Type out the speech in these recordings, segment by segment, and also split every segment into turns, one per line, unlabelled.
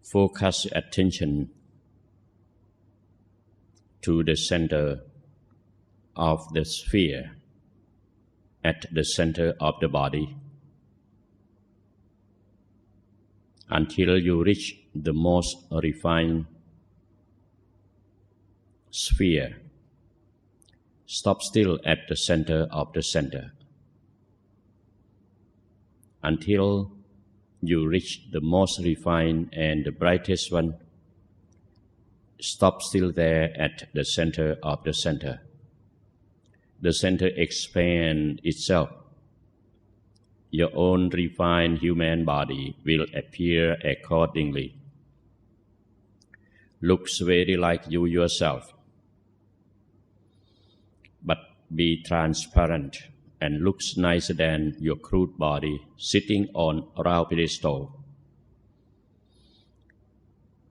Focus attention to the center of the sphere at the center of the body until you reach the most refined sphere. Stop still at the center of the center until you reach the most refined and the brightest one. Stop still there at the center of the center. The center expands itself. Your own refined human body will appear accordingly. Looks very like you yourself, but be transparent and looks nicer than your crude body sitting on a round pedestal.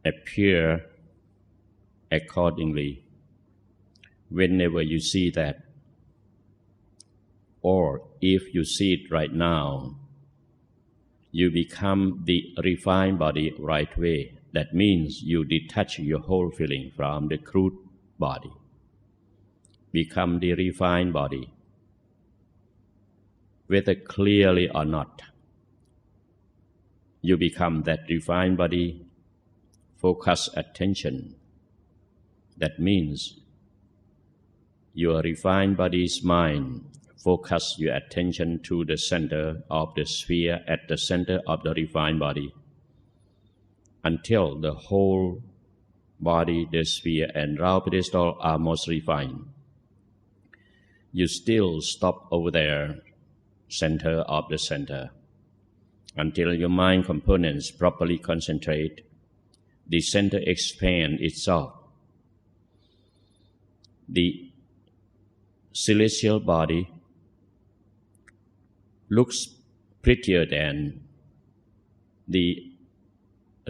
Appear accordingly whenever you see that. Or if you see it right now, you become the refined body right way. That means you detach your whole feeling from the crude body. Become the refined body. Whether clearly or not, you become that refined body. Focus attention. That means your refined body's mind. Focus your attention to the center of the sphere at the center of the refined body until the whole body, the sphere, and round pedestal are most refined. You still stop over there, center of the center, until your mind components properly concentrate. The center expands itself. The celestial body looks prettier than the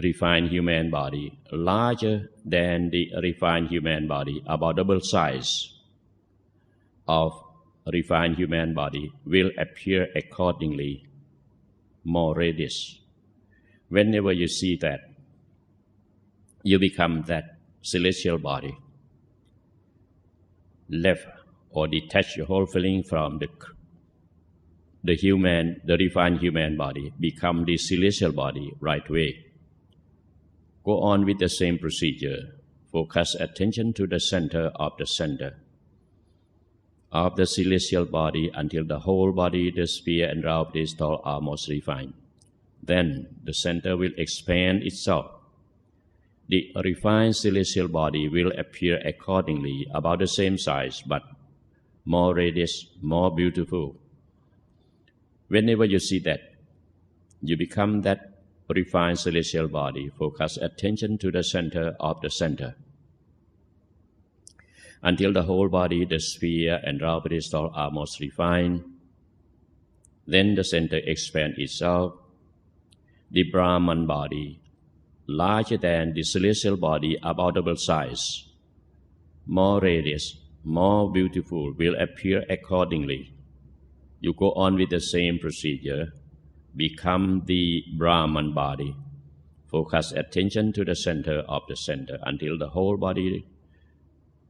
refined human body, larger than the refined human body, about double size of refined human body, will appear accordingly, more radius. Whenever you see that, you become that celestial body. Left or detach your whole feeling from the refined human body, become the celestial body right way. Go on with the same procedure. Focus attention to the center of the center of the celestial body until the whole body, the sphere, and round pedestal are most refined. Then the center will expand itself. The refined celestial body will appear accordingly, about the same size, but more radius, more beautiful. Whenever you see that, you become that refined celestial body. Focus attention to the center of the center until the whole body, the sphere, and round pedestal are most refined. Then the center expands itself. The Brahman body, larger than the celestial body, about double size, more radius, more beautiful, will appear accordingly. You go on with the same procedure. Become the Brahman body. Focus attention to the center of the center until the whole body,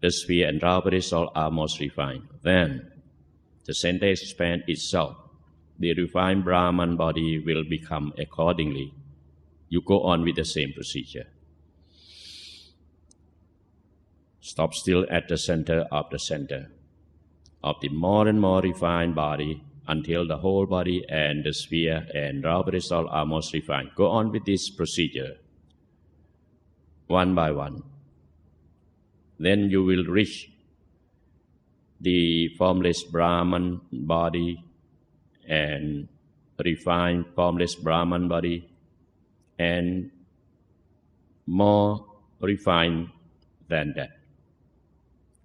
the sphere, and round pedestal are most refined. Then the center expands itself. The refined Brahman body will become accordingly. You go on with the same procedure. Stop still at the center of the more and more refined body until the whole body and the sphere and round pedestal are most refined. Go on with this procedure, one by one. Then you will reach the formless Brahman body and refined formless Brahman body and more refined than that.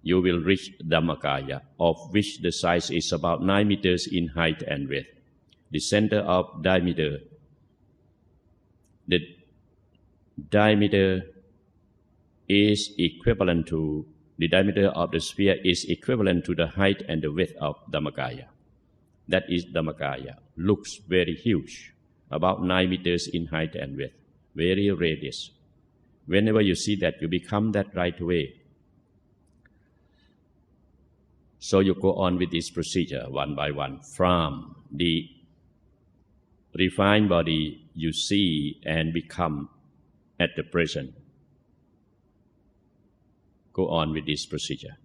You will reach Dhammakaya, of which the size is about 9 meters in height and width. The center of diameter. The diameter is equivalent to, the diameter of the sphere is equivalent to the height and the width of Dhammakaya. That is Dhammakaya. Looks very huge, about 9 meters in height and width, very radius. Whenever you see that, you become that right away. So you go on with this procedure one by one. From the refined body you see and become at the present. Go on with this procedure.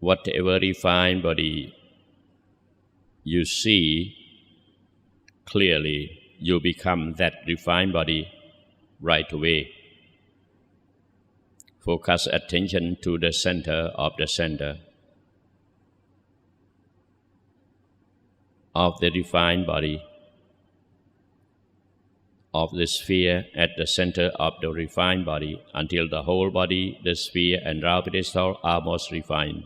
whatever refined body you see clearly, you become that refined body right away. Focus attention to the center of the center of the refined body, of the sphere at the center of the refined body until the whole body, the sphere and round pedestal are most refined.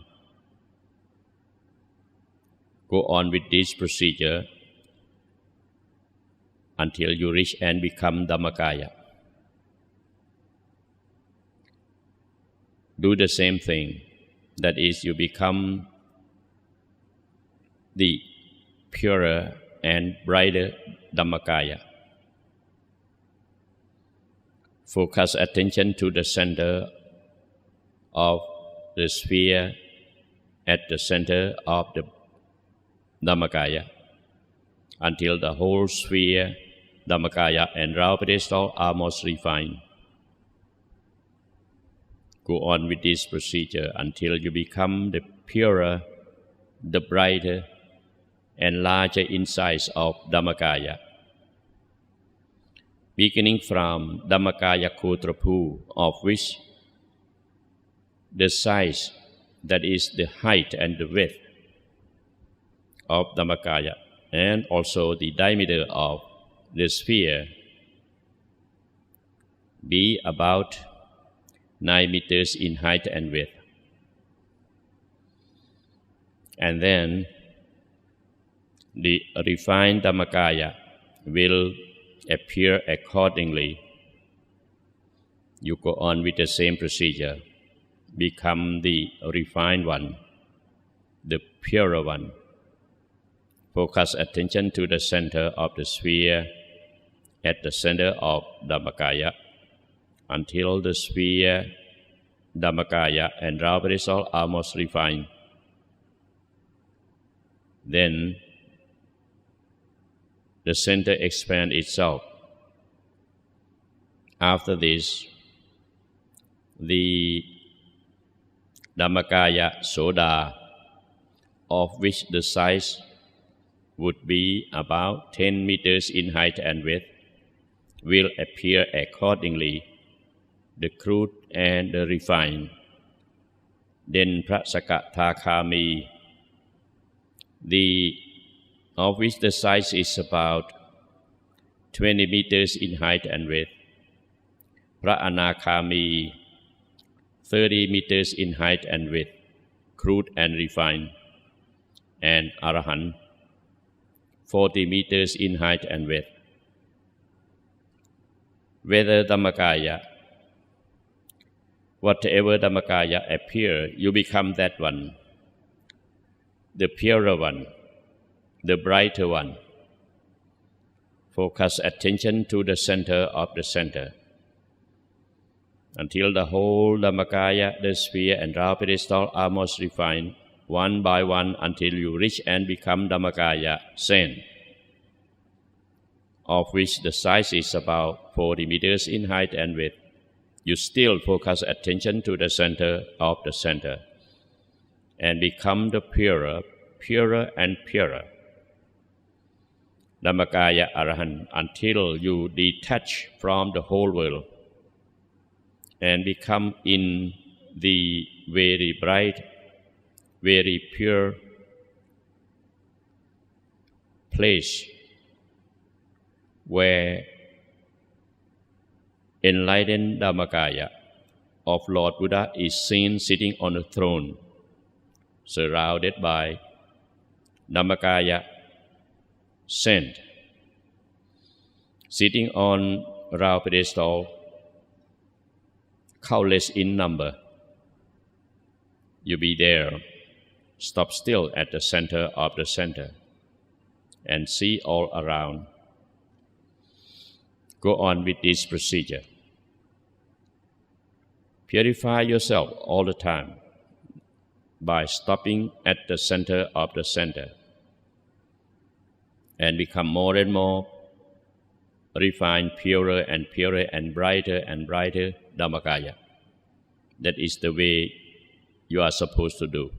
Go on with this procedure until you reach and become Dhammakaya. Do the same thing, that is, you become the purer and brighter Dhammakaya. Focus attention to the center of the sphere at the center of the Dhammakaya until the whole sphere, Dhammakaya and round pedestal are most refined. Go on with this procedure until you become the purer, the brighter and larger in size of Dhammakaya. Beginning from Dhammakaya Kotrapu, of which the size, that is the height and the width of Dhammakaya, and also the diameter of the sphere, be about 9 meters in height and width. And then the refined Dhammakaya will appear accordingly. You go on with the same procedure. Become the refined one, the purer one. Focus attention to the center of the sphere at the center of Dhammakaya until the sphere, Dhammakaya and round pedestal are most refined. Then the center expands itself. After this, the Dhammakaya Soda, of which the size would be about 10 meters in height and width, will appear accordingly, the crude and the refined. Then Prasakathakami, of which the size is about 20 meters in height and width. Anakami, 30 meters in height and width, crude and refined. And Arahant, 40 meters in height and width. Whatever Dhammakaya appear, you become that one, the purer one, the brighter one. Focus attention to the center of the center until the whole Dhammakaya, the sphere and round pedestal are most refined, one by one, until you reach and become Dhammakaya Saint, of which the size is about 40 meters in height and width. You still focus attention to the center of the center and become the purer and purer Dhammakaya Arahant until you detach from the whole world and become in the very bright, very pure place where enlightened Dhammakaya of Lord Buddha is seen sitting on a throne, surrounded by Dhammakaya Saint, sitting on round pedestal, countless in number. You be there, stop still at the center of the center, and see all around. Go on with this procedure. Purify yourself all the time by stopping at the center of the center and become more and more refined, purer and purer and brighter Dhammakaya. That is the way you are supposed to do.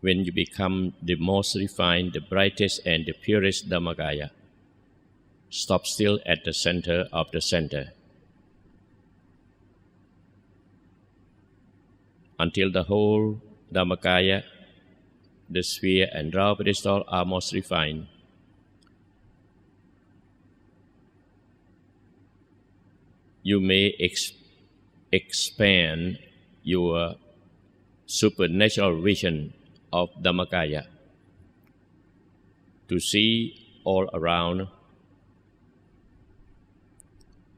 when you become the most refined, the brightest and the purest Dhammakaya, stop still at the center of the center until the whole Dhammakaya, the sphere and raw pedestal are most refined. You may expand your supernatural vision of Dhammakaya to see all around.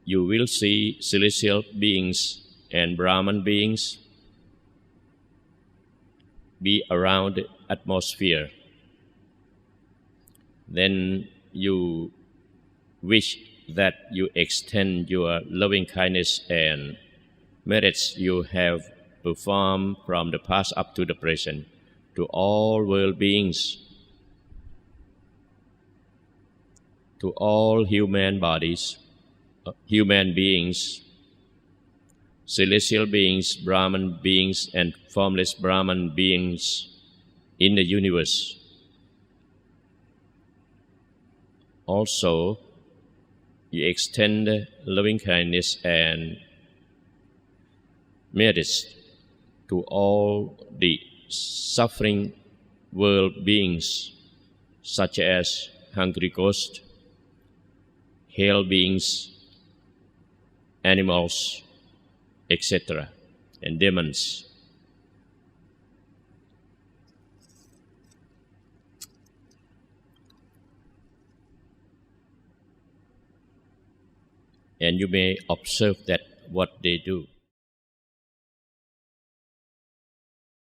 You will see celestial beings and Brahman beings be around the atmosphere. Then you wish that you extend your loving kindness and merits you have performed from the past up to the present to all world beings, to all human bodies, human beings, celestial beings, Brahman beings, and formless Brahman beings in the universe. Also, you extend loving kindness and merits to all the suffering world beings, such as hungry ghosts, hell beings, animals, etc., and demons. And you may observe that what they do.